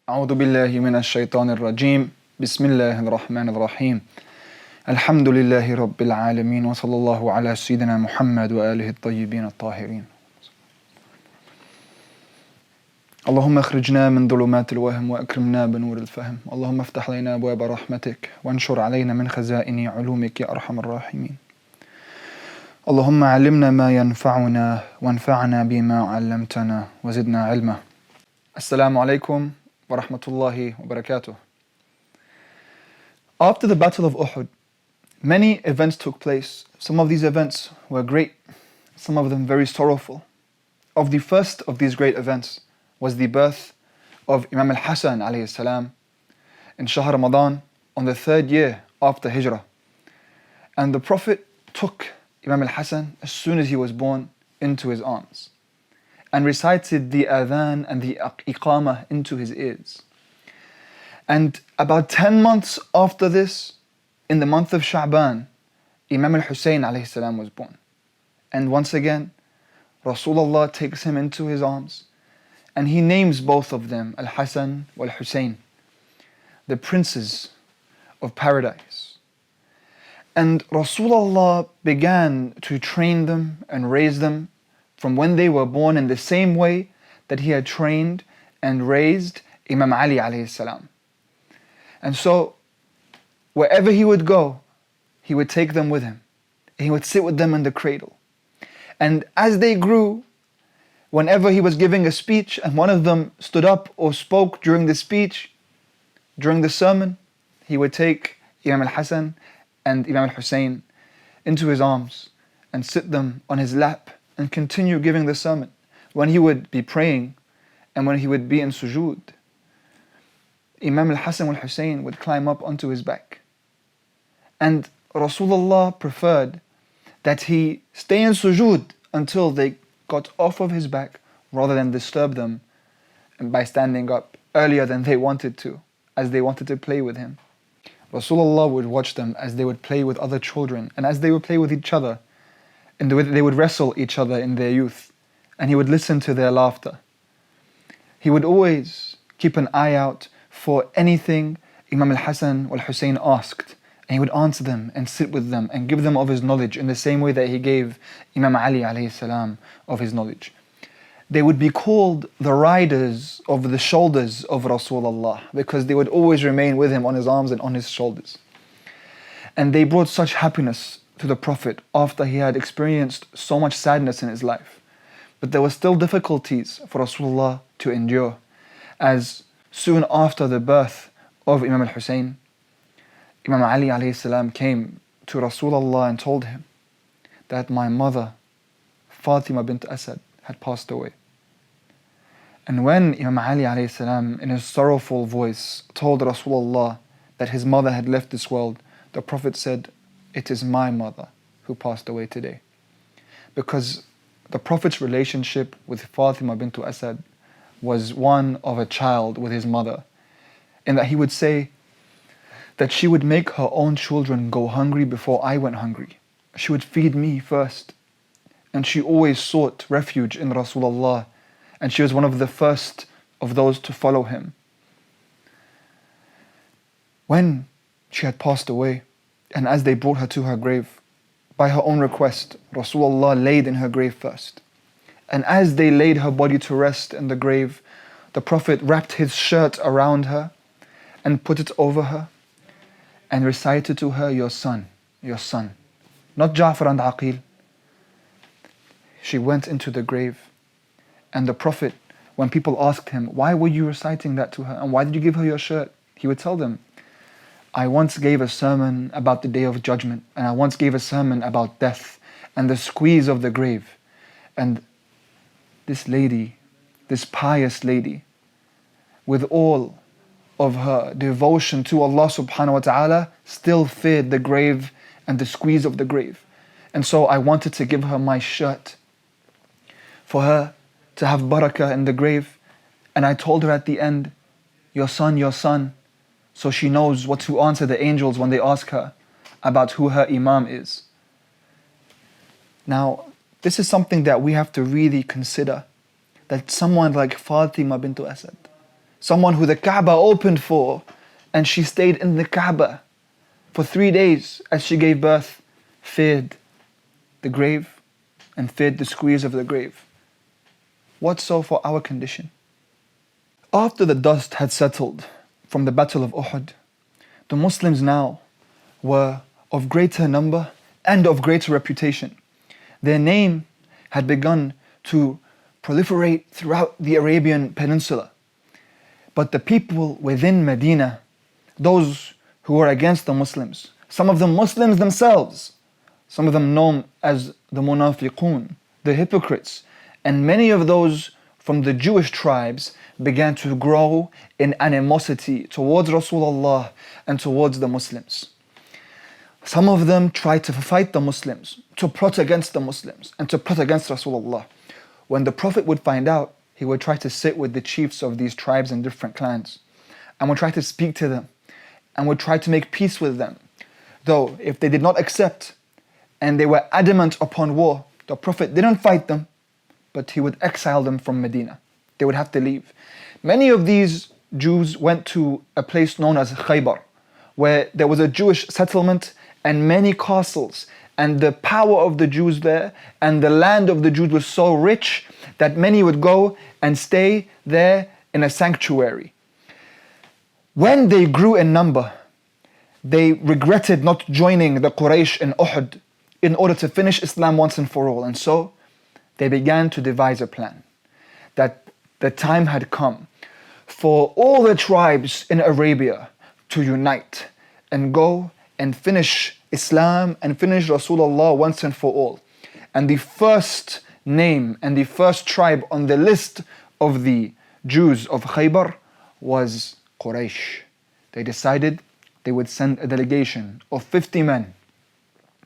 أعوذ بالله من الشيطان الرجيم بسم الله الرحمن الرحيم الحمد لله رب العالمين وصلى الله على سيدنا محمد وآله الطيبين الطاهرين اللهم اخرجنا من ظلمات الوهم وأكرمنا بنور الفهم اللهم افتح لنا أبواب رحمتك وانشر علينا من خزائن علومك يا أرحم الراحمين اللهم علمنا ما ينفعنا وانفعنا بما علمتنا وزدنا علما. Assalamu alaikum wa rahmatullahi wa barakatuh. After the Battle of Uhud, many events took place. Some of these events were great, some of them very sorrowful. Of the first of these great events was the birth of Imam al-Hassan alayhi salam in Shahr Ramadan on the third year after Hijrah. And the Prophet took Imam al-Hassan as soon as he was born into his arms and recited the adhan and the iqamah into his ears. And about 10 months after this, in the month of Sha'ban, Imam al-Hussein alayhi salam was born. And once again, Rasulullah takes him into his arms and he names both of them Al-Hassan wal-Hussein, the princes of paradise. And Rasulullah began to train them and raise them from when they were born in the same way that he had trained and raised Imam Ali alayhi salam. And so wherever he would go, he would take them with him. He would sit with them in the cradle. And as they grew, whenever he was giving a speech and one of them stood up or spoke during the speech, during the sermon, he would take Imam al-Hassan and Imam al-Hussein into his arms and sit them on his lap and continue giving the sermon. When he would be praying and when he would be in sujood, Imam al-Hassan al-Hussein would climb up onto his back. And Rasulullah preferred that he stay in sujood until they got off of his back rather than disturb them by standing up earlier than they wanted to, as they wanted to play with him. Rasulullah would watch them as they would play with other children and as they would play with each other, and they would wrestle each other in their youth, and he would listen to their laughter. He would always keep an eye out for anything Imam al-Hassan wal-Hussein asked, and he would answer them and sit with them and give them of his knowledge in the same way that he gave Imam Ali alayhi salam of his knowledge. They would be called the riders of the shoulders of Rasulullah because they would always remain with him on his arms and on his shoulders. And they brought such happiness to the Prophet after he had experienced so much sadness in his life. But there were still difficulties for Rasulullah to endure, as soon after the birth of Imam al-Hussein, Imam Ali alayhi salam came to Rasulullah and told him that my mother, Fatima bint Assad, had passed away. And when Imam Ali alayhi salam, in his sorrowful voice, told Rasulullah that his mother had left this world, the Prophet said, "It is my mother who passed away today." Because the Prophet's relationship with Fatima bint Assad was one of a child with his mother, in that he would say that she would make her own children go hungry before I went hungry. She would feed me first. And she always sought refuge in Rasulullah, and she was one of the first of those to follow him. When she had passed away, and as they brought her to her grave, by her own request, Rasulullah laid in her grave first. And as they laid her body to rest in the grave, the Prophet wrapped his shirt around her and put it over her and recited to her, your son. Not Ja'far and Aqil. She went into the grave. And the Prophet, when people asked him, why were you reciting that to her? And why did you give her your shirt? He would tell them, I once gave a sermon about the Day of Judgment, and I once gave a sermon about death and the squeeze of the grave. And this lady, this pious lady, with all of her devotion to Allah subhanahu wa ta'ala, still feared the grave and the squeeze of the grave. And so I wanted to give her my shirt for her to have barakah in the grave. And I told her at the end, your son, so she knows what to answer the angels when they ask her about who her imam is. Now, this is something that we have to really consider, that someone like Fatima bint Assad, someone who the Kaaba opened for, and she stayed in the Kaaba for 3 days as she gave birth, feared the grave and feared the squeeze of the grave. What so for our condition? After the dust had settled from the Battle of Uhud, the Muslims now were of greater number and of greater reputation. Their name had begun to proliferate throughout the Arabian Peninsula. But the people within Medina, those who were against the Muslims, some of them Muslims themselves, some of them known as the munafiqun, the hypocrites, and many of those from the Jewish tribes began to grow in animosity towards Rasulullah and towards the Muslims. Some of them tried to fight the Muslims, to plot against the Muslims, and to plot against Rasulullah. When the Prophet would find out, he would try to sit with the chiefs of these tribes and different clans, and would try to speak to them, and would try to make peace with them. Though, if they did not accept, and they were adamant upon war, the Prophet didn't fight them, but he would exile them from Medina. They would have to leave. Many of these Jews went to a place known as Khaybar, where there was a Jewish settlement and many castles, and the power of the Jews there and the land of the Jews was so rich that many would go and stay there in a sanctuary. When they grew in number, they regretted not joining the Quraysh in Uhud in order to finish Islam once and for all. And so they began to devise a plan that the time had come for all the tribes in Arabia to unite and go and finish Islam and finish Rasulullah once and for all. And the first name and the first tribe on the list of the Jews of Khaybar was Quraysh. They decided they would send a delegation of 50 men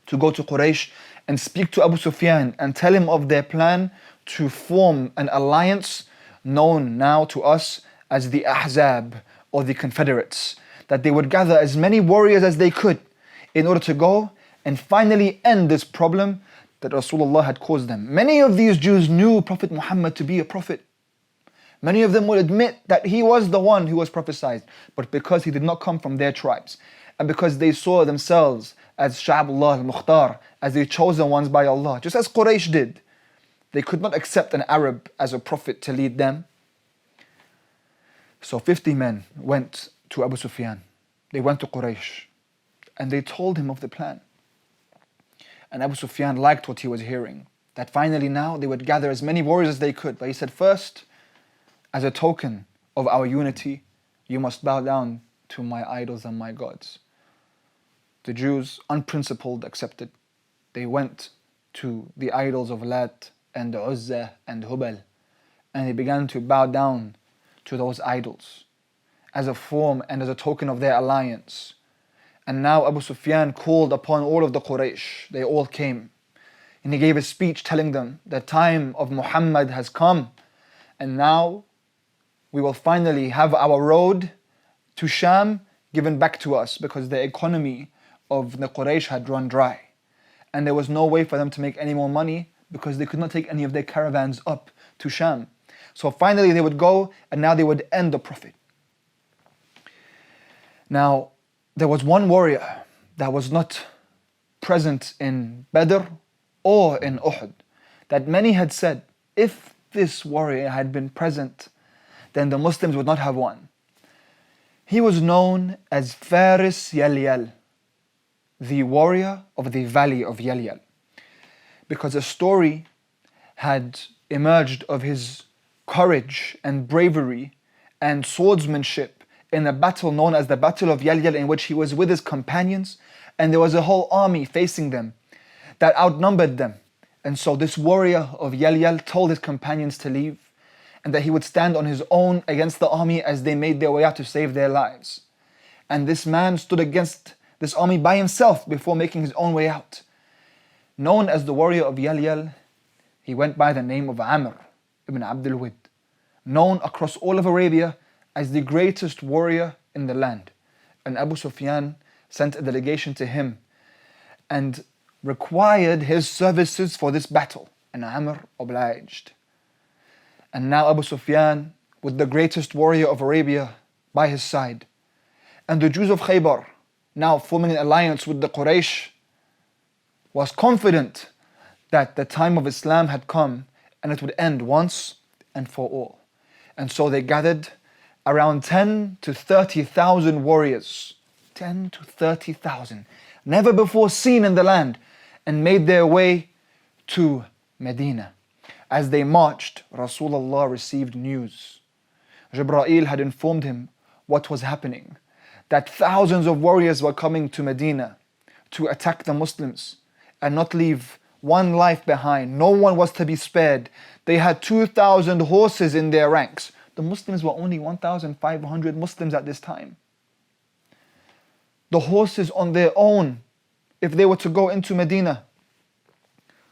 to go to Quraysh and speak to Abu Sufyan and tell him of their plan to form an alliance known now to us as the Ahzab or the Confederates, that they would gather as many warriors as they could in order to go and finally end this problem that Rasulullah had caused them. Many of these Jews knew Prophet Muhammad to be a prophet. Many of them would admit that he was the one who was prophesied, but because he did not come from their tribes, and because they saw themselves as Sha'bullah al-Mukhtar, as the chosen ones by Allah, just as Quraysh did, they could not accept an Arab as a prophet to lead them. So 50 men went to Abu Sufyan. They went to Quraysh and they told him of the plan. And Abu Sufyan liked what he was hearing, that finally now they would gather as many warriors as they could. But he said, first, as a token of our unity, you must bow down to my idols and my gods. The Jews, unprincipled, accepted. They went to the idols of Lat and Uzzah and Hubal, and they began to bow down to those idols as a form and as a token of their alliance. And now Abu Sufyan called upon all of the Quraysh. They all came. And he gave a speech telling them the time of Muhammad has come. And now we will finally have our road to Sham given back to us, because the economy of the Quraysh had run dry. And there was no way for them to make any more money because they could not take any of their caravans up to Sham. So finally they would go, and now they would end the Prophet. Now, there was one warrior that was not present in Badr or in Uhud, that many had said, if this warrior had been present, then the Muslims would not have won. He was known as Faris Yalyal, the warrior of the valley of Yalyal, because a story had emerged of his courage and bravery and swordsmanship in a battle known as the Battle of Yalyal, in which he was with his companions, and there was a whole army facing them that outnumbered them. And so this warrior of Yalyal told his companions to leave, and that he would stand on his own against the army as they made their way out to save their lives. And this man stood against this army by himself before making his own way out. Known as the warrior of Yalyal, he went by the name of Amr ibn Abdul Wid, known across all of Arabia as the greatest warrior in the land. And Abu Sufyan sent a delegation to him and required his services for this battle. And Amr obliged. And now Abu Sufyan with the greatest warrior of Arabia by his side. And the Jews of Khaybar, now forming an alliance with the Quraysh, was confident that the time of Islam had come and it would end once and for all. And so they gathered around 10 to 30,000 warriors, 10 to 30,000, never before seen in the land, and made their way to Medina. As they marched, Rasulullah received news. Jibreel had informed him what was happening, that thousands of warriors were coming to Medina to attack the Muslims and not leave one life behind. No one was to be spared. They had 2,000 horses in their ranks. The Muslims were only 1,500 Muslims at this time. The horses on their own, if they were to go into Medina,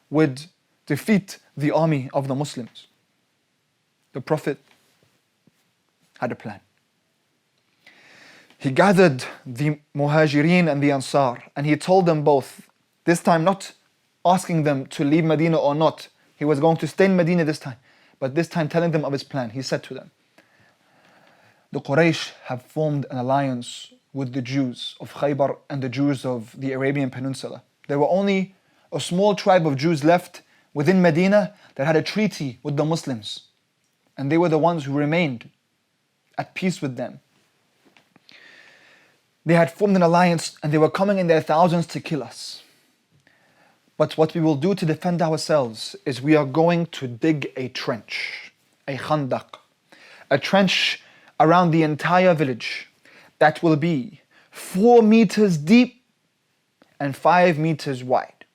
would defeat the army of the Muslims. The Prophet had a plan. He gathered the Muhajirin and the Ansar, and he told them both, this time not asking them to leave Medina or not. He was going to stay in Medina this time, but this time telling them of his plan. He said to them, the Quraysh have formed an alliance with the Jews of Khaybar and the Jews of the Arabian Peninsula. There were only a small tribe of Jews left within Medina that had a treaty with the Muslims, and they were the ones who remained at peace with them. They had formed an alliance and they were coming in their thousands to kill us. But what we will do to defend ourselves is we are going to dig a trench, a khandaq, a trench around the entire village that will be 4 meters deep and 5 meters wide,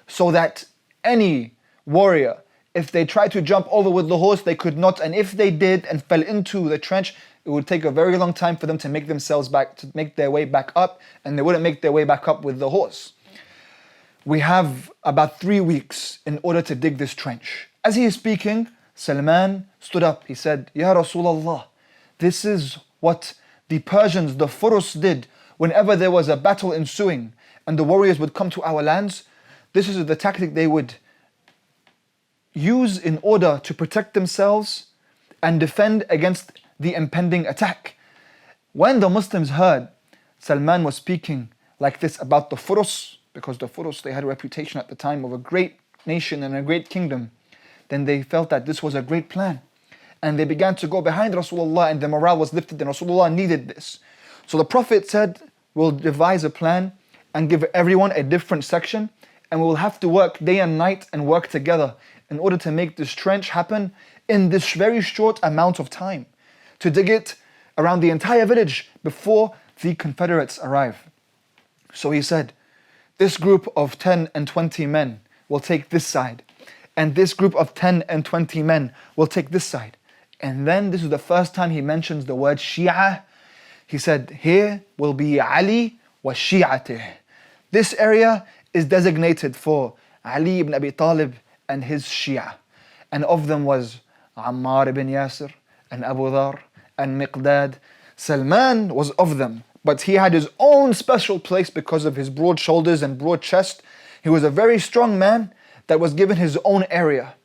so that any warrior, if they tried to jump over with the horse, they could not, and if they did and fell into the trench, it would take a very long time for them to make their way back up, and they wouldn't make their way back up with the horse. We have about 3 weeks in order to dig this trench. As he is speaking, Salman stood up. He said, Ya Rasulullah, this is what the Persians, the Furus, did whenever there was a battle ensuing and the warriors would come to our lands. This is the tactic they would use in order to protect themselves and defend against the impending attack. When the Muslims heard Salman was speaking like this about the Furus, because the Furus, they had a reputation at the time of a great nation and a great kingdom, then they felt that this was a great plan. And they began to go behind Rasulullah, and the morale was lifted, and Rasulullah needed this. So the Prophet said, we'll devise a plan and give everyone a different section, and we'll have to work day and night and work together in order to make this trench happen in this very short amount of time, to dig it around the entire village before the Confederates arrive. So he said, this group of 10 and 20 men will take this side, and this group of 10 and 20 men will take this side. And then this is the first time he mentions the word Shia. He said, here will be Ali wa Shi'atih. This area is designated for Ali ibn Abi Talib and his Shia. And of them was Ammar ibn Yasir and Abu Dhar and Miqdad. Salman was of them, but he had his own special place because of his broad shoulders and broad chest. He was a very strong man that was given his own area.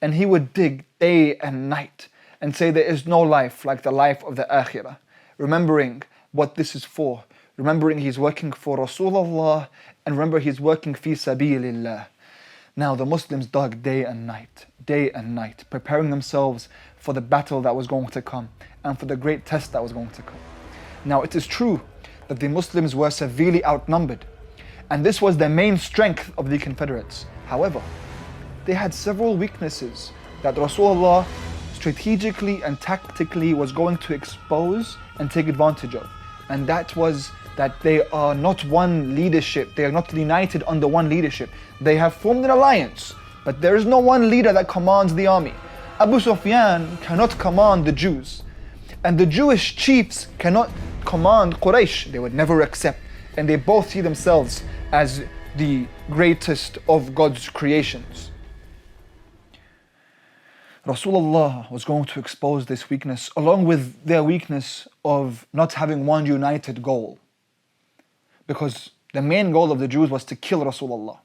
And he would dig day and night and say there is no life like the life of the Akhirah. Remembering what this is for. Remembering he's working for Rasulullah, and remember he's working fi sabilillah. Now the Muslims dug day and night, preparing themselves for the battle that was going to come and for the great test that was going to come. Now it is true that the Muslims were severely outnumbered, and this was the main strength of the Confederates. However, they had several weaknesses that Rasulullah strategically and tactically was going to expose and take advantage of. And that was that they are not one leadership. They are not united under one leadership. They have formed an alliance, but there is no one leader that commands the army. Abu Sufyan cannot command the Jews, and the Jewish chiefs cannot command Quraysh. They would never accept, and they both see themselves as the greatest of God's creations. Rasulullah was going to expose this weakness along with their weakness of not having one united goal. Because the main goal of the Jews was to kill Rasulullah.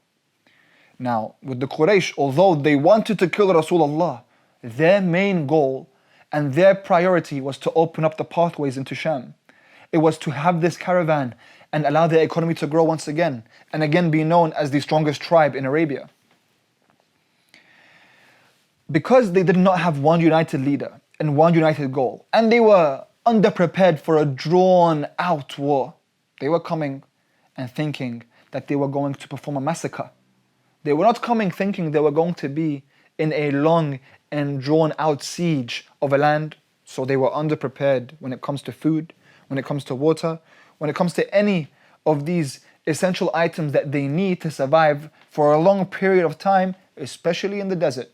Now, with the Quraysh, although they wanted to kill Rasulullah, their main goal And their priority was to open up the pathways into Sham. It was to have this caravan and allow their economy to grow once again, and again be known as the strongest tribe in Arabia. Because they did not have one united leader and one united goal, and they were underprepared for a drawn out war, they were coming and thinking that they were going to perform a massacre. They were not coming thinking they were going to be in a long and drawn out siege of a land. So they were underprepared when it comes to food, when it comes to water, when it comes to any of these essential items that they need to survive for a long period of time, especially in the desert.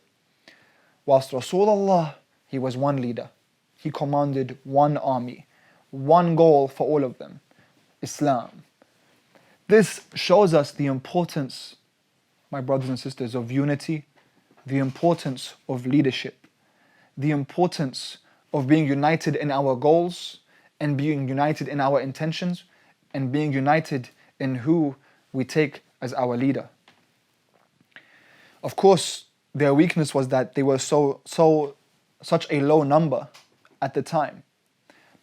Whilst Rasulullah, he was one leader. He commanded one army, one goal for all of them, Islam. This shows us the importance, my brothers and sisters, of unity, the importance of leadership, the importance of being united in our goals and being united in our intentions and being united in who we take as our leader. Of course, their weakness was that they were such a low number at the time.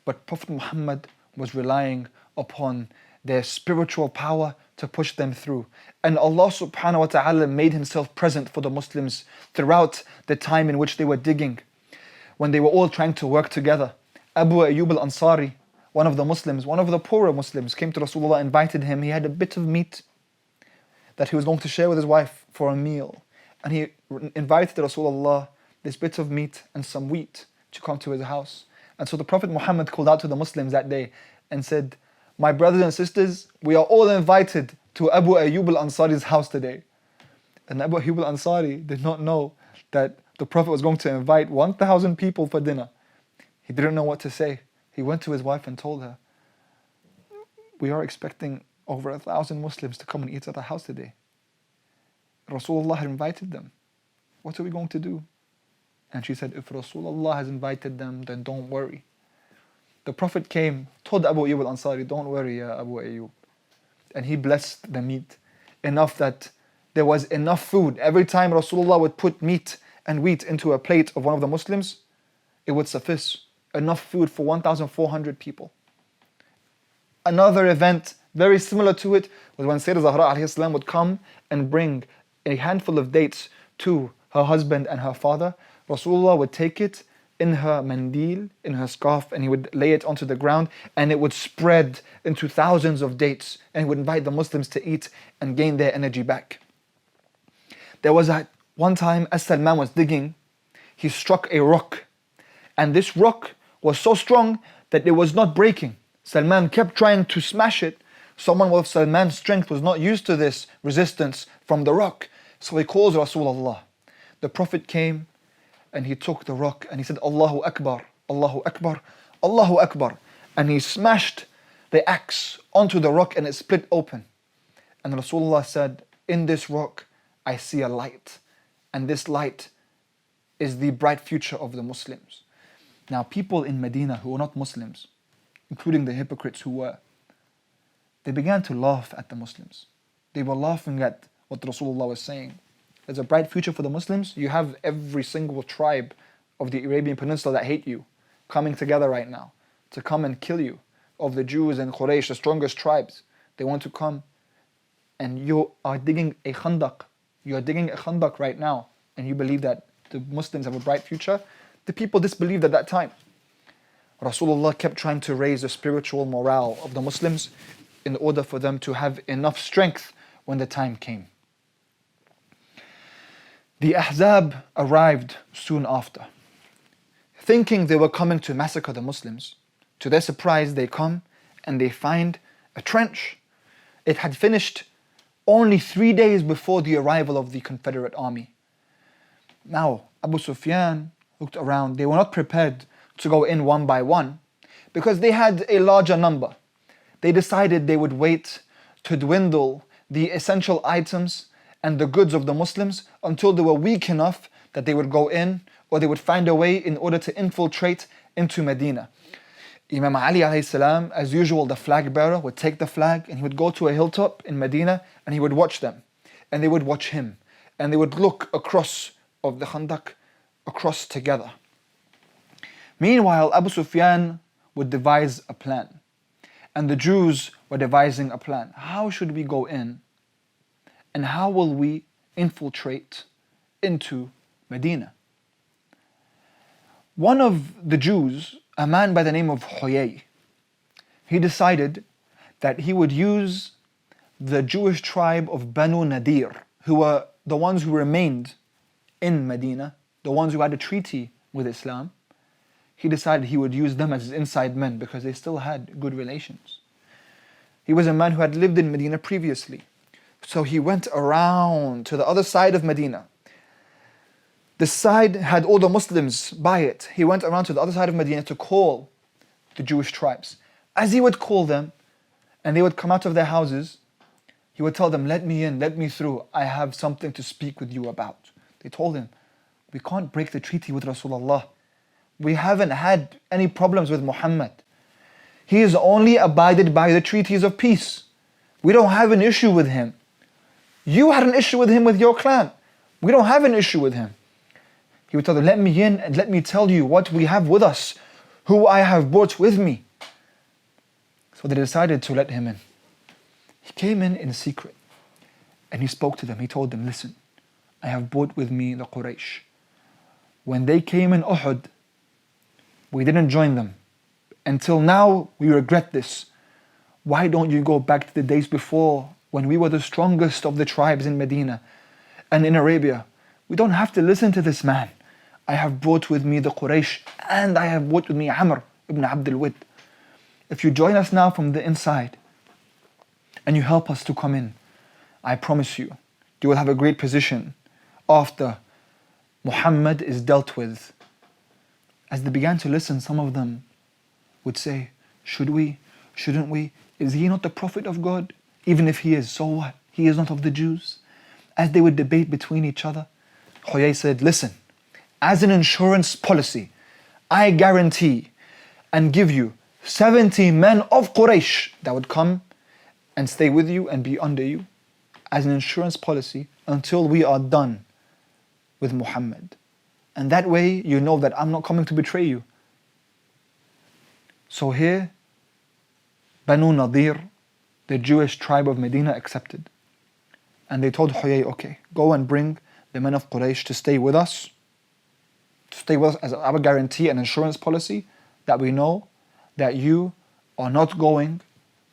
But Prophet Muhammad was relying upon their spiritual power to push them through. And Allah subhanahu wa ta'ala made Himself present for the Muslims throughout the time in which they were digging, when they were all trying to work together. Abu Ayyub al-Ansari, one of the Muslims, one of the poorer Muslims, came to Rasulullah, invited him. He had a bit of meat that he was going to share with his wife for a meal. And he invited Rasulullah this bit of meat and some wheat to come to his house. And so the Prophet Muhammad called out to the Muslims that day and said, "My brothers and sisters, we are all invited to Abu Ayyub al-Ansari's house today." And Abu Ayyub al-Ansari did not know that the Prophet was going to invite 1,000 people for dinner. He didn't know what to say. He went to his wife and told her, "We are expecting over 1,000 Muslims to come and eat at our house today. Rasulullah had invited them. What are we going to do?" And she said, "If Rasulullah has invited them, then don't worry." The Prophet came, told Abu Ayyub al-Ansari, "Don't worry, ya Abu Ayyub." And he blessed the meat enough that there was enough food. Every time Rasulullah would put meat and wheat into a plate of one of the Muslims, it would suffice. Enough food for 1,400 people. Another event very similar to it was when Sayyidah Zahra alayhi salam would come and bring a handful of dates to her husband and her father. Rasulullah would take it in her mandil, in her scarf, and he would lay it onto the ground, and it would spread into thousands of dates, and he would invite the Muslims to eat and gain their energy back. There was one time as Salman was digging, he struck a rock, and this rock was so strong that it was not breaking. Salman kept trying to smash it. Someone with Salman's strength was not used to this resistance from the rock, so he calls Rasulullah. The Prophet came and he took the rock and he said, "Allahu Akbar, Allahu Akbar, Allahu Akbar." And he smashed the axe onto the rock and it split open. And Rasulullah said, "In this rock I see a light, and this light is the bright future of the Muslims." Now people in Medina who were not Muslims, including the hypocrites who were, they began to laugh at the Muslims. They were laughing at what Rasulullah was saying. There's a bright future for the Muslims. You have every single tribe of the Arabian Peninsula that hate you coming together right now to come and kill you. Of the Jews and Quraysh, the strongest tribes, they want to come. And you are digging a khandaq. You are digging a khandaq right now, and you believe that the Muslims have a bright future. The people disbelieved at that time. Rasulullah kept trying to raise the spiritual morale of the Muslims in order for them to have enough strength when the time came. The Ahzab arrived soon after, thinking they were coming to massacre the Muslims. To their surprise, they come and they find a trench. It had finished only 3 days before the arrival of the Confederate army. Now, Abu Sufyan looked around. They were not prepared to go in one by one because they had a larger number. They decided they would wait to dwindle the essential items and the goods of the Muslims until they were weak enough that they would go in, or they would find a way in order to infiltrate into Medina. Imam Ali alayhi salam, as usual, the flag bearer, would take the flag and he would go to a hilltop in Medina and he would watch them. And they would watch him. And they would look across of the Khandaq, across together. Meanwhile, Abu Sufyan would devise a plan. And the Jews were devising a plan. How should we go in? And how will we infiltrate into Medina? One of the Jews, a man by the name of Huyay, he decided that he would use the Jewish tribe of Banu Nadir, who were the ones who remained in Medina, the ones who had a treaty with Islam. He decided he would use them as his inside men because they still had good relations. He was a man who had lived in Medina previously. So he went around to the other side of Medina. The side had all the Muslims by it. He went around to the other side of Medina to call the Jewish tribes. As he would call them, and they would come out of their houses, he would tell them, let me in, let me through. I have something to speak with you about. They told him, we can't break the treaty with Rasulullah. We haven't had any problems with Muhammad. He has only abided by the treaties of peace. We don't have an issue with him. You had an issue with him with your clan. We don't have an issue with him. He would tell them, let me in and let me tell you what we have with us, who I have brought with me. So they decided to let him in. He came in secret and he spoke to them. He told them, listen, I have brought with me the Quraysh. When they came in Uhud, we didn't join them. Until now, we regret this. Why don't you go back to the days before when we were the strongest of the tribes in Medina and in Arabia? We don't have to listen to this man. I have brought with me the Quraysh and I have brought with me Amr ibn Abdul Wid. If you join us now from the inside and you help us to come in, I promise you, you will have a great position after Muhammad is dealt with. As they began to listen, some of them would say, should we? Shouldn't we? Is he not the Prophet of God? Even if he is, so what? He is not of the Jews. As they would debate between each other, Huyay said, listen, as an insurance policy, I guarantee and give you 70 men of Quraysh that would come and stay with you and be under you as an insurance policy until we are done with Muhammad. And that way you know that I'm not coming to betray you. So here, Banu Nadir, the Jewish tribe of Medina, accepted. And they told Huyay, okay, go and bring the men of Quraysh to stay with us as our guarantee and insurance policy that we know that you are not going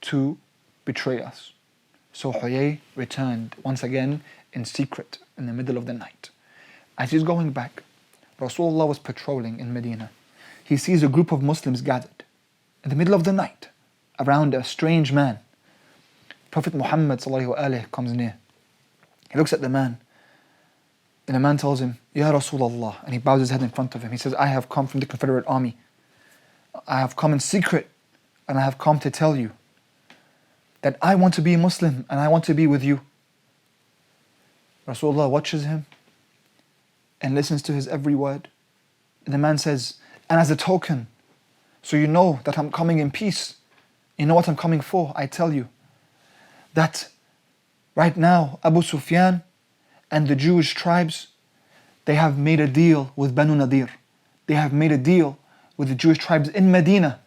to betray us. So Huyay returned once again in secret in the middle of the night. As he's going back, Rasulullah was patrolling in Medina. He sees a group of Muslims gathered in the middle of the night around a strange man. Prophet Muhammad comes near. He looks at the man, and the man tells him, Ya Rasulullah, and he bows his head in front of him. He says, I have come from the Confederate army. I have come in secret, and I have come to tell you that I want to be a Muslim and I want to be with you. Rasulullah watches him and listens to his every word. And the man says, and as a token, so you know that I'm coming in peace, you know what I'm coming for, I tell you that right now Abu Sufyan and the Jewish tribes, they have made a deal with Banu Nadir. They have made a deal with the Jewish tribes in Medina.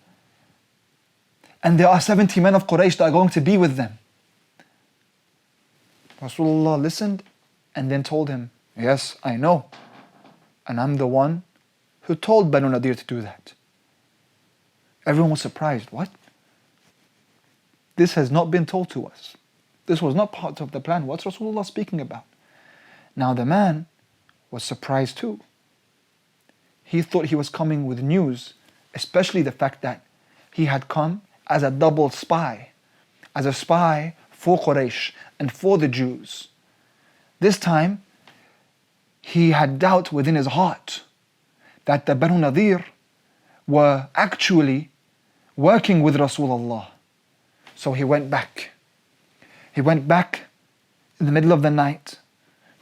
And there are 70 men of Quraysh that are going to be with them. Rasulullah listened and then told him, yes, I know. And I'm the one who told Banu Nadir to do that. Everyone was surprised. What? This has not been told to us. This was not part of the plan. What's Rasulullah speaking about? Now the man was surprised too. He thought he was coming with news, especially the fact that he had come as a double spy, as a spy for Quraysh and for the Jews. This time, he had doubt within his heart that the Banu Nadir were actually working with Rasulullah. So he went back. He went back in the middle of the night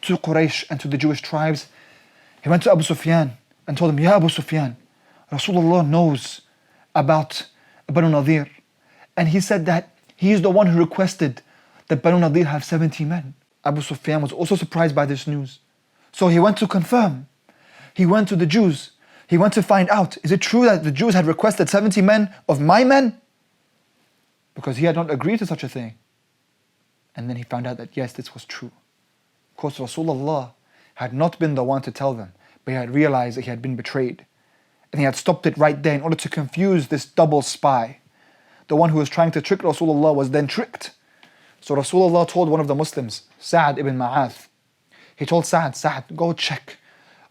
to Quraysh and to the Jewish tribes. He went to Abu Sufyan and told him, Ya Abu Sufyan, Rasulullah knows about Banu Nadir. And he said that he is the one who requested that Banu Nadir have 70 men. Abu Sufyan was also surprised by this news. So he went to confirm. He went to the Jews. He went to find out, is it true that the Jews had requested 70 men of my men? Because he had not agreed to such a thing. And then he found out that yes, this was true. Of course, Rasulullah had not been the one to tell them, but he had realized that he had been betrayed. And he had stopped it right there in order to confuse this double spy. The one who was trying to trick Rasulullah was then tricked. So Rasulullah told one of the Muslims, Sa'ad ibn Ma'ath, he told Sa'ad, go check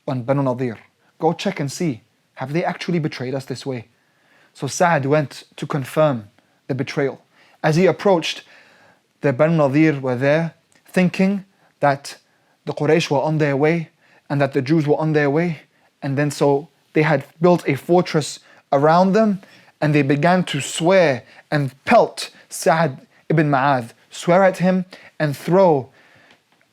on Banu Nadir. Go check and see, have they actually betrayed us this way? So Sa'ad went to confirm the betrayal. As he approached, the Banu Nadir were there, thinking that the Quraysh were on their way and that the Jews were on their way. And then so they had built a fortress around them, and they began to swear and pelt Sa'ad ibn Ma'adh, swear at him and throw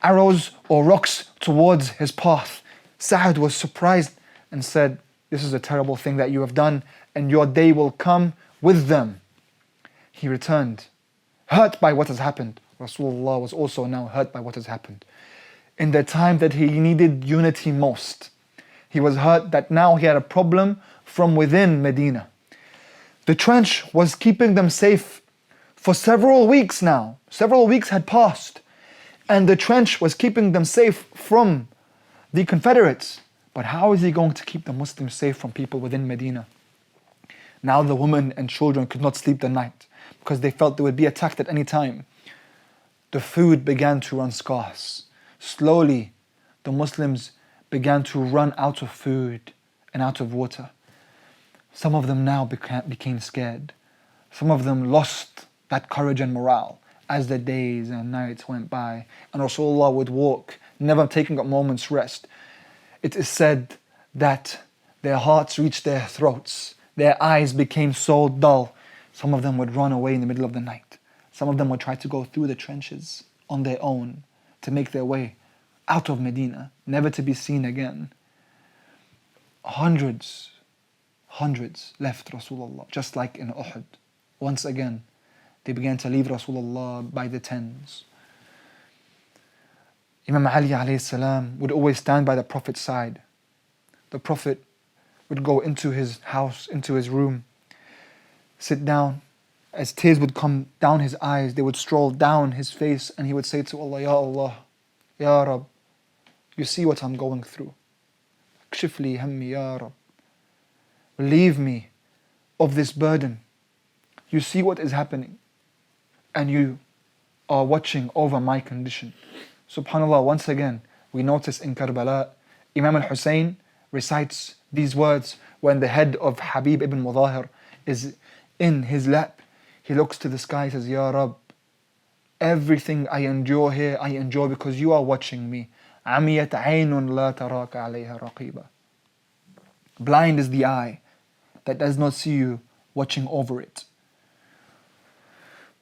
arrows or rocks towards his path. Sa'ad was surprised and said, this is a terrible thing that you have done, and your day will come with them. He returned, hurt by what has happened. Rasulullah was also now hurt by what has happened. In the time that he needed unity most, he was hurt that now he had a problem from within Medina. The trench was keeping them safe for several weeks now. Several weeks had passed, and the trench was keeping them safe from the Confederates. But how is he going to keep the Muslims safe from people within Medina? Now the women and children could not sleep the night because they felt they would be attacked at any time. The food began to run scarce. Slowly, the Muslims began to run out of food and out of water. Some of them now became scared. Some of them lost that courage and morale as the days and nights went by. And Rasulullah would walk, never taking a moment's rest. It is said that their hearts reached their throats. Their eyes became so dull. Some of them would run away in the middle of the night. Some of them would try to go through the trenches on their own to make their way out of Medina, never to be seen again. Hundreds left Rasulullah, just like in Uhud. Once again, they began to leave Rasulullah by the tens. Imam Ali alayhi salam would always stand by the Prophet's side. The Prophet would go into his house, into his room, sit down. As tears would come down his eyes, they would stroll down his face, and he would say to Allah, Ya Rab, you see what I'm going through. Akshif li hammi ya Rab. Relieve me of this burden. You see what is happening, and you are watching over my condition. SubhanAllah, once again, we notice in Karbala, Imam al-Hussein recites these words when the head of Habib ibn Mudahir is in his lap. He looks to the sky and says, Ya Rab, everything I endure here, I endure because you are watching me. عَمِيَتْ عَيْنٌ لَا تَرَاكَ عَلَيْهَا رَقِيبًا. Blind is the eye that does not see you watching over it.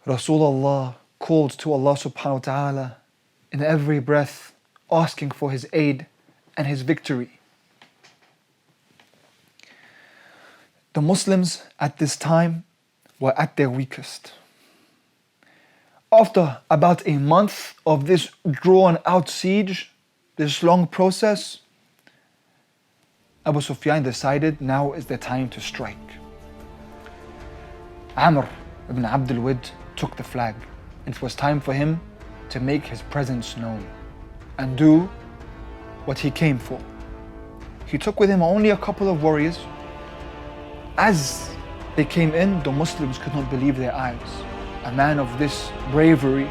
Rasulullah called to Allah subhanahu wa ta'ala in every breath, asking for His aid and His victory. The Muslims at this time were at their weakest. After about a month of this drawn out siege, this long process, Abu Sufyan decided now is the time to strike. Amr ibn Abdul Wid took the flag. It was time for him to make his presence known and do what he came for. He took with him only a couple of warriors. As they came in, the Muslims could not believe their eyes. A man of this bravery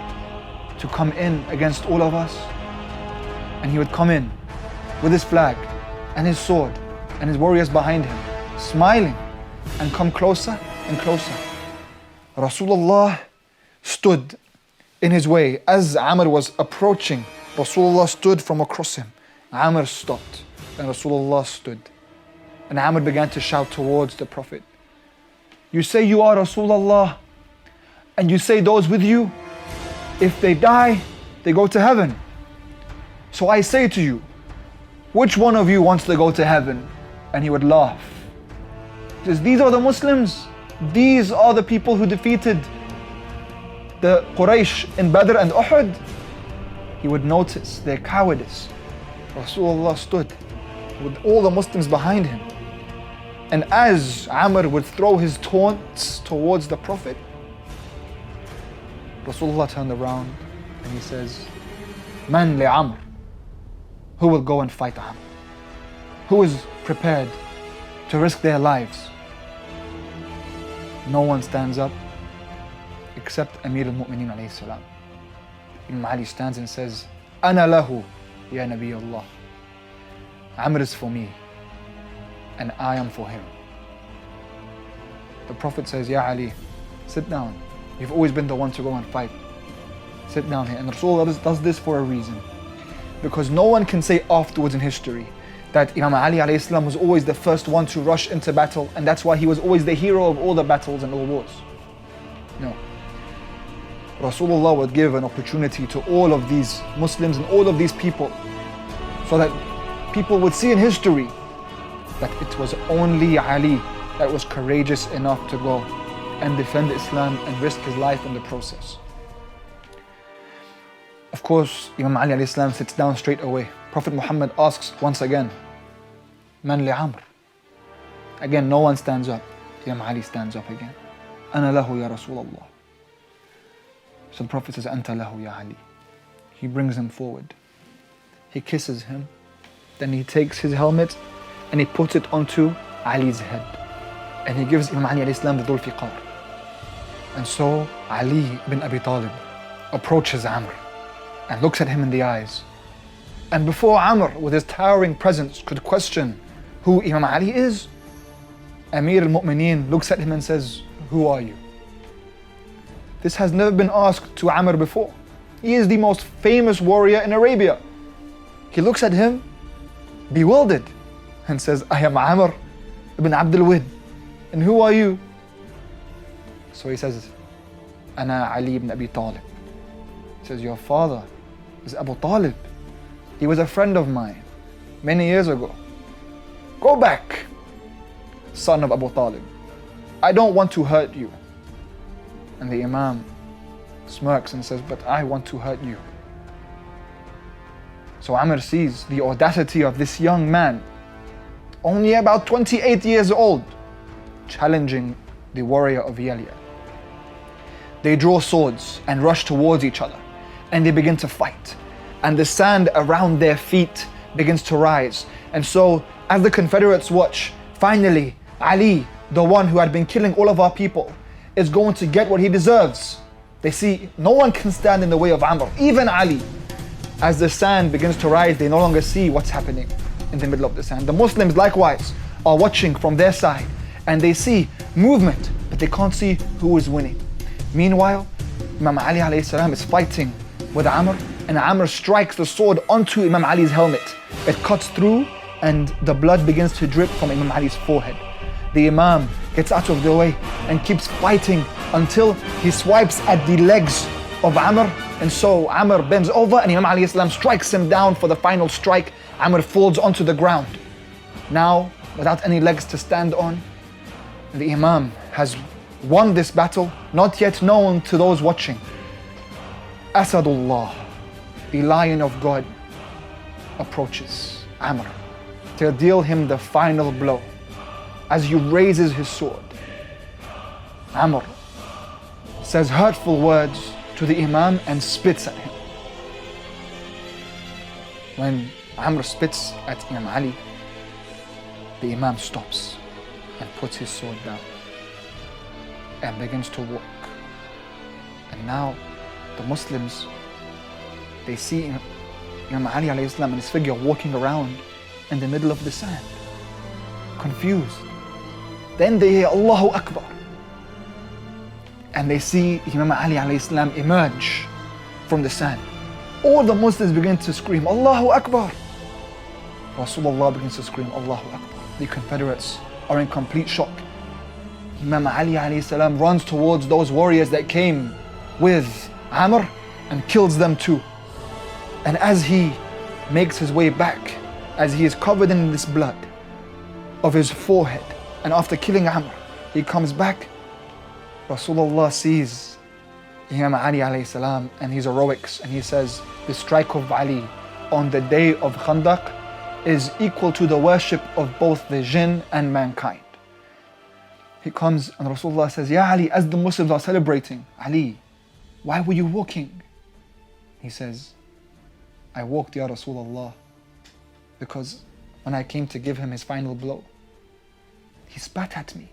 to come in against all of us. And he would come in with his flag and his sword and his warriors behind him, smiling, and come closer and closer. Rasulullah stood in his way. As Amr was approaching, Rasulullah stood from across him. Amr stopped and Rasulullah stood. And Amr began to shout towards the Prophet, you say you are Rasulullah, and you say those with you, if they die, they go to heaven. So I say to you, which one of you wants to go to heaven? And he would laugh. He says, these are the Muslims. These are the people who defeated the Quraysh in Badr and Uhud. He would notice their cowardice. Rasulullah stood with all the Muslims behind him. And as Amr would throw his taunts towards the Prophet, Rasulullah turned around and he says, Man li Amr? Who will go and fight Amr? Who is prepared to risk their lives? No one stands up except Amir al-Mu'mineen alayhi salam. Imam Ali stands and says, Ana lahu, ya Nabi Allah. Amr is for me, and I am for him. The Prophet says, Ya Ali, sit down. You've always been the one to go and fight. Sit down here. And Rasulullah does this for a reason. Because no one can say afterwards in history that Imam Ali alayhi salam was always the first one to rush into battle, and that's why he was always the hero of all the battles and all wars. No. Rasulullah would give an opportunity to all of these Muslims and all of these people, so that people would see in history that it was only Ali that was courageous enough to go and defend Islam and risk his life in the process. Of course, Imam Ali alayhi salam sits down straight away. Prophet Muhammad asks once again, Man li Amr? Again, no one stands up. Imam Ali stands up again. Ana lahu ya Rasulullah. So the Prophet says, Anta lahu ya Ali. He brings him forward. He kisses him. Then he takes his helmet and he puts it onto Ali's head. And he gives Imam Ali alayhi salam the Dhul Fiqar. And so Ali bin Abi Talib approaches Amr and looks at him in the eyes. And before Amr, with his towering presence, could question who Imam Ali is, Amir al-Mu'mineen looks at him and says, Who are you? This has never been asked to Amr before. He is the most famous warrior in Arabia. He looks at him, bewildered, and says, I am Amr ibn Abdul Wid. And who are you? So he says, Ana Ali ibn Abi Talib. He says, your father is Abu Talib. He was a friend of mine many years ago. Go back, son of Abu Talib. I don't want to hurt you. And the Imam smirks and says, but I want to hurt you. So Amr sees the audacity of this young man, only about 28 years old, challenging the warrior of Yalya. They draw swords and rush towards each other, and they begin to fight. And the sand around their feet begins to rise. And so, as the Confederates watch, finally, Ali, the one who had been killing all of our people, is going to get what he deserves. They see no one can stand in the way of Amr, even Ali. As the sand begins to rise, they no longer see what's happening in the middle of the sand. The Muslims likewise are watching from their side, and they see movement, but they can't see who is winning. Meanwhile, Imam Ali alayhi salam is fighting with Amr, and Amr strikes the sword onto Imam Ali's helmet. It cuts through, and the blood begins to drip from Imam Ali's forehead. The Imam gets out of the way and keeps fighting until he swipes at the legs of Amr. And so Amr bends over and Imam Ali strikes him down for the final strike. Amr falls onto the ground. Now, without any legs to stand on, the Imam has won this battle, not yet known to those watching. Assadullah, the lion of God, approaches Amr to deal him the final blow. As he raises his sword, Amr says hurtful words to the Imam and spits at him. When Amr spits at Imam Ali, the Imam stops and puts his sword down and begins to walk. And now the Muslims, they see Imam Ali alayhi salam and his figure walking around in the middle of the sand, confused. Then they hear Allahu Akbar, and they see Imam Ali alayhi salam emerge from the sand. All the Muslims begin to scream Allahu Akbar. Rasulullah begins to scream Allahu Akbar. The Confederates are in complete shock. Imam Ali alayhi salam runs towards those warriors that came with Amr and kills them too. And as he makes his way back, as he is covered in this blood of his forehead, and after killing Amr, he comes back, Rasulullah sees Imam Ali alayhi salam and his heroics, and he says, the strike of Ali on the day of Khandaq is equal to the worship of both the jinn and mankind. He comes and Rasulullah says, Ya Ali, as the Muslims are celebrating, Ali, why were you walking? He says, I walked, Ya Rasulullah, because when I came to give him his final blow, he spat at me.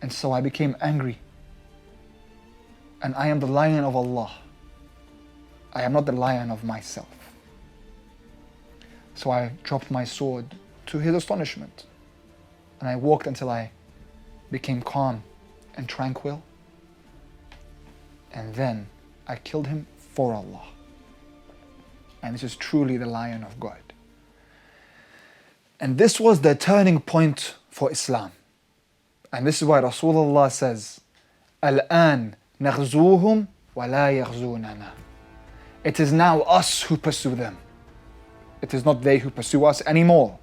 And so I became angry. And I am the lion of Allah. I am not the lion of myself. So I dropped my sword to his astonishment. And I walked until I became calm and tranquil. And then I killed him for Allah. And this is truly the lion of God. And this was the turning point for Islam. And this is why Rasulullah says, Al-an naghzuhum wa la yaghzunana. It is now us who pursue them. It is not they who pursue us anymore.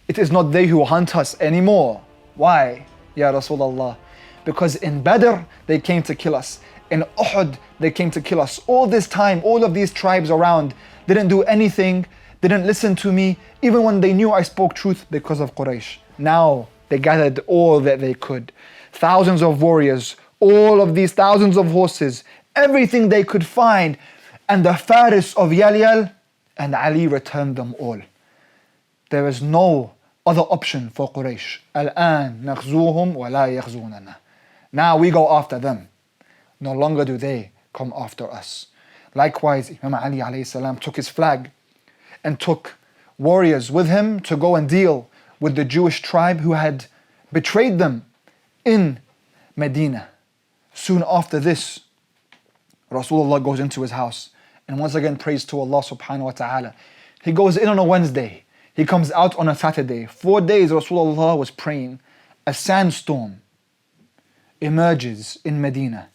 It is not they who hunt us anymore. Why, Ya Rasulullah? Because in Badr, they came to kill us. In Uhud, they came to kill us. All this time, all of these tribes around didn't do anything, didn't listen to me, even when they knew I spoke truth because of Quraysh. Now, they gathered all that they could. Thousands of warriors, all of these thousands of horses, everything they could find. And the Faris of Yalyal, and Ali returned them all. There is no other option for Quraysh. Al-an naghzuhum wa la yaghzunana. Now we go after them. No longer do they come after us. Likewise, Imam Ali alayhi salam took his flag and took warriors with him to go and deal with the Jewish tribe who had betrayed them in Medina. Soon after this, Rasulullah goes into his house and once again prays to Allah subhanahu wa ta'ala. He goes in on a Wednesday. He comes out on a Saturday. 4 days Rasulullah was praying. A sandstorm emerges in Medina.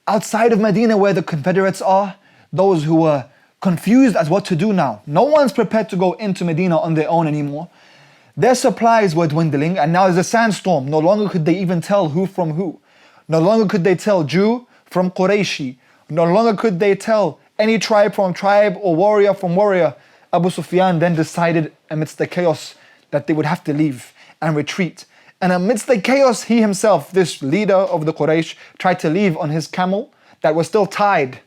Outside of Medina where the Confederates are, those who were confused as what to do now. No one's prepared to go into Medina on their own anymore. Their supplies were dwindling and now there's a sandstorm. No longer could they even tell who from who. No longer could they tell Jew from Qurayshi. No longer could they tell any tribe from tribe or warrior from warrior. Abu Sufyan then decided amidst the chaos that they would have to leave and retreat. And amidst the chaos, he himself, this leader of the Quraysh, tried to leave on his camel that was still tied.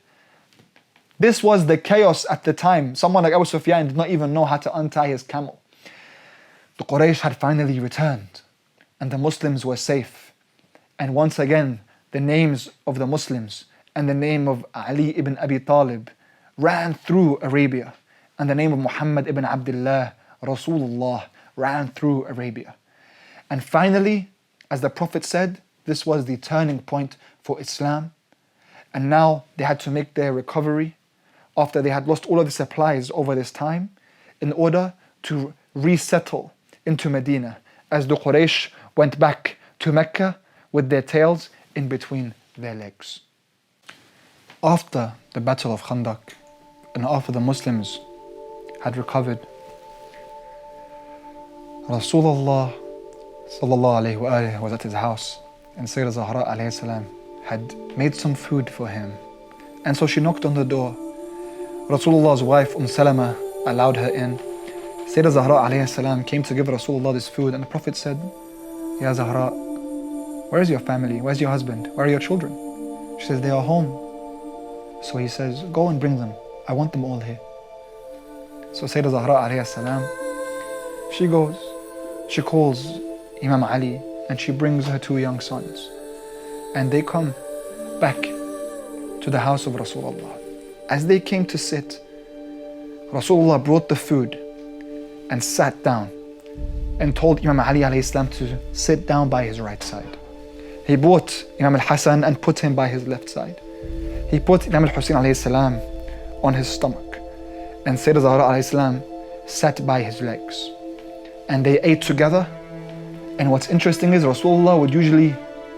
This was the chaos at the time. Someone like Abu Sufyan did not even know how to untie his camel. The Quraysh had finally returned and the Muslims were safe. And once again, the names of the Muslims and the name of Ali ibn Abi Talib ran through Arabia. And the name of Muhammad ibn Abdullah, Rasulullah, ran through Arabia. And finally, as the Prophet said, this was the turning point for Islam. And now they had to make their recovery after they had lost all of the supplies over this time in order to resettle into Medina as the Quraysh went back to Mecca with their tails in between their legs. After the Battle of Khandaq and after the Muslims had recovered, Rasulullah sallallahu alayhi wa alihi was at his house and Sayyidah Zahra alayhi salam had made some food for him. And so she knocked on the door. Rasulullah's wife Salama allowed her in. Sayyidah Zahra alayhi salam came to give Rasulullah this food and the Prophet said, Ya Zahra, where is your family? Where's your husband? Where are your children? She says, they are home. So he says, go and bring them. I want them all here. So Sayyidah Zahra alayhi salam, she goes, she calls Imam Ali and she brings her 2 young sons. And they come back to the house of Rasulullah. As they came to sit, Rasulullah brought the food and sat down and told Imam Ali alayhi salam to sit down by his right side. He brought Imam al-Hasan and put him by his left side. He put Imam al-Hussein alayhi salam on his stomach. And Sayyidah Zahra alayhi salam sat by his legs. And they ate together. And what's interesting is Rasulullah would usually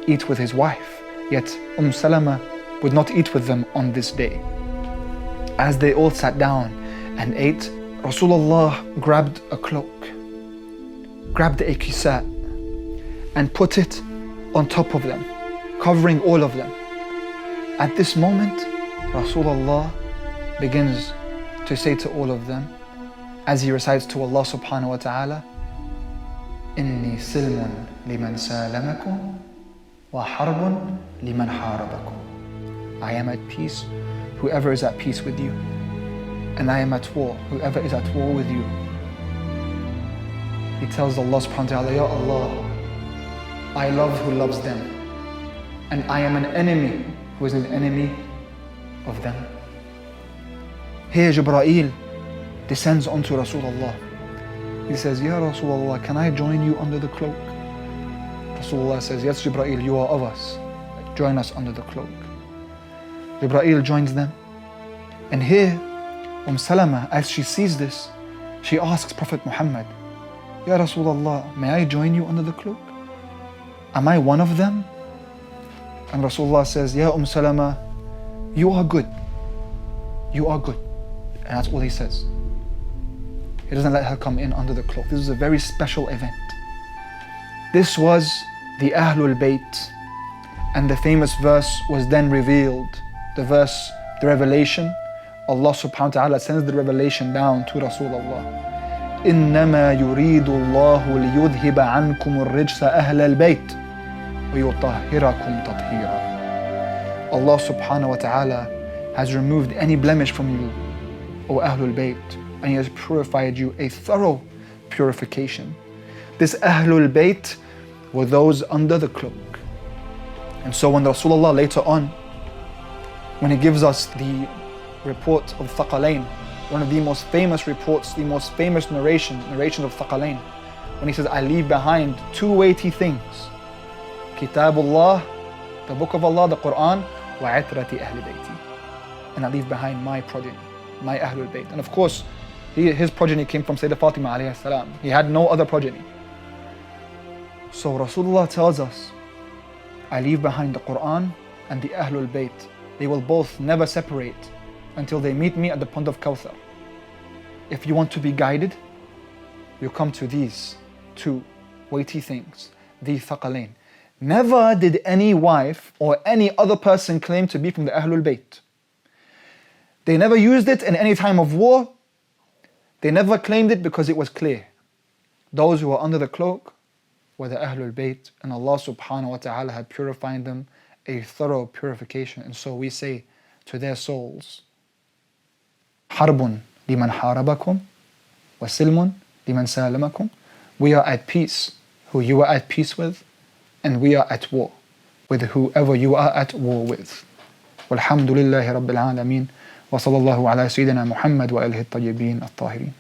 eat with his wife, yet Salama would not eat with them on this day. As they all sat down and ate, Rasulullah grabbed a cloak, grabbed a kisa, and put it on top of them, covering all of them. At this moment, Rasulullah begins to say to all of them, as he recites to Allah subhanahu wa ta'ala, إني سلم لمن سالمكم وحرب لمن حاربكم. I am at peace, whoever is at peace with you. And I am at war, whoever is at war with you. He tells Allah subhanahu wa ta'ala, Ya Allah, I love who loves them. And I am an enemy who is an enemy of them. Here Jibreel descends onto Rasulullah. He says, Ya Rasulullah, can I join you under the cloak? Rasulullah says, yes Jibreel, you are of us. Join us under the cloak. Jibreel joins them. And here, Salama, as she sees this, she asks Prophet Muhammad, Ya Rasulullah, may I join you under the cloak? Am I one of them? And Rasulullah says, Ya Salama, you are good. You are good. And that's all he says. He doesn't let her come in under the cloak. This is a very special event. This was the Ahlul Bayt. And the famous verse was then revealed. The verse, the revelation, Allah subhanahu wa ta'ala sends the revelation down to Rasulullah. إِنَّمَا يُرِيدُ اللَّهُ لِيُذْهِبَ عَنْكُمُ الرِّجْسَ أَهْلَ الْبَيْتِ وَيُطَهِّرَكُمْ تَطْهِيرًا. Allah subhanahu wa ta'ala has removed any blemish from you, O Ahlul Bayt, and He has purified you a thorough purification. This Ahlul Bayt were those under the cloak. And so when Rasulullah later on, when he gives us the report of Thaqalain, one of the most famous reports, the most famous narrations of Thaqalain, when he says, I leave behind two weighty things, Kitabullah, the book of Allah, the Quran, wa itrati ahli bayti, and I leave behind my progeny, my Ahlul Bayt. And of course, his progeny came from Sayyidah Fatima alayhi salam. He had no other progeny. So Rasulullah tells us, I leave behind the Quran and the Ahlul Bayt. They will both never separate until they meet me at the pond of Kawthar. If you want to be guided, you come to these two weighty things, the Thaqalain. Never did any wife or any other person claim to be from the Ahlul Bayt. They never used it in any time of war. They never claimed it because it was clear. Those who were under the cloak were the Ahlul Bayt, and Allah subhanahu wa ta'ala had purified them a thorough purification. And so we say to their souls, Harbun liman harabakum wa silmun liman salamakum. We are at peace who you are at peace with, and we are at war with whoever you are at war with. Walhamdulillahi Rabbil Alameen wa sallallahu ala Sayyidina Muhammad wa alihi at-tayyibin at-tahirin.